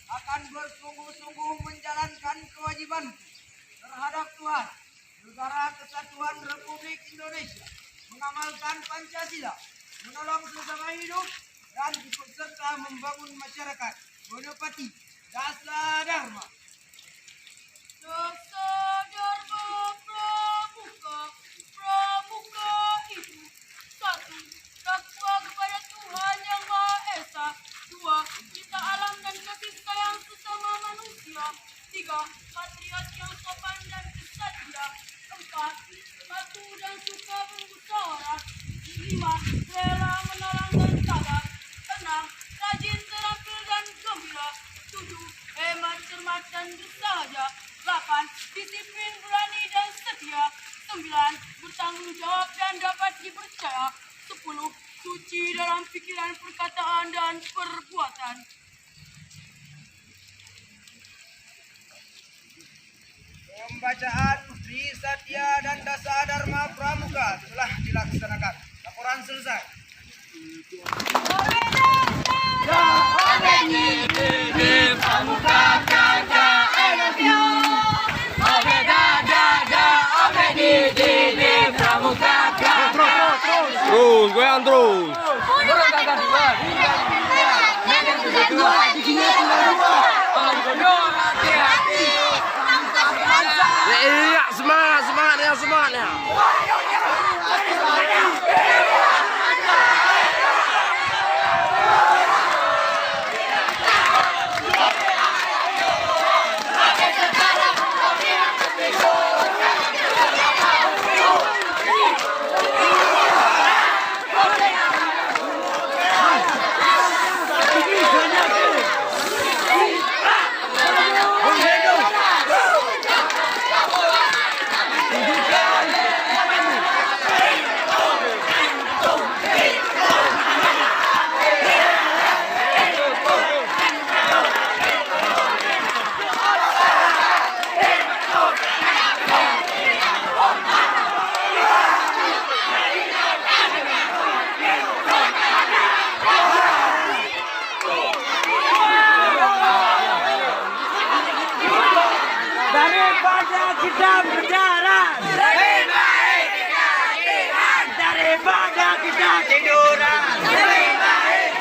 akan bersungguh-sungguh menjalankan kewajiban terhadap Tuhan, Negara Kesatuan Republik Indonesia, mengamalkan Pancasila, menolong sesama hidup, dan ikut serta membangun masyarakat menepati dasar dharma. Dasar dharma pramuka, pramuka itu satu, takwa kepada Tuhan Yang Maha Esa. Dua, cinta alam dan kasih sayang sesama manusia. Tiga, patriot yang sopan dan kesatria. Empat, patuh dan suka bermusyawarah. Lima, rela menolong dan tabah. Enam, rajin, terampil dan gembira. Tujuh, hemat, cermat dan bersahaja. 8. Disiplin, berani dan setia. 9. Bertanggung jawab dan dapat dipercaya. 10. Suci dalam pikiran, perkataan, dan perbuatan. Pembacaan Trisatya dan Dasar Dharma Pramuka telah dilaksanakan. Laporan selesai. Terus, goyang terus. Iya, semangatnya. Daripada kita berjalan, lebih baik kita istirahat. Daripada kita tiduran, lebih baik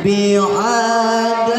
بعاد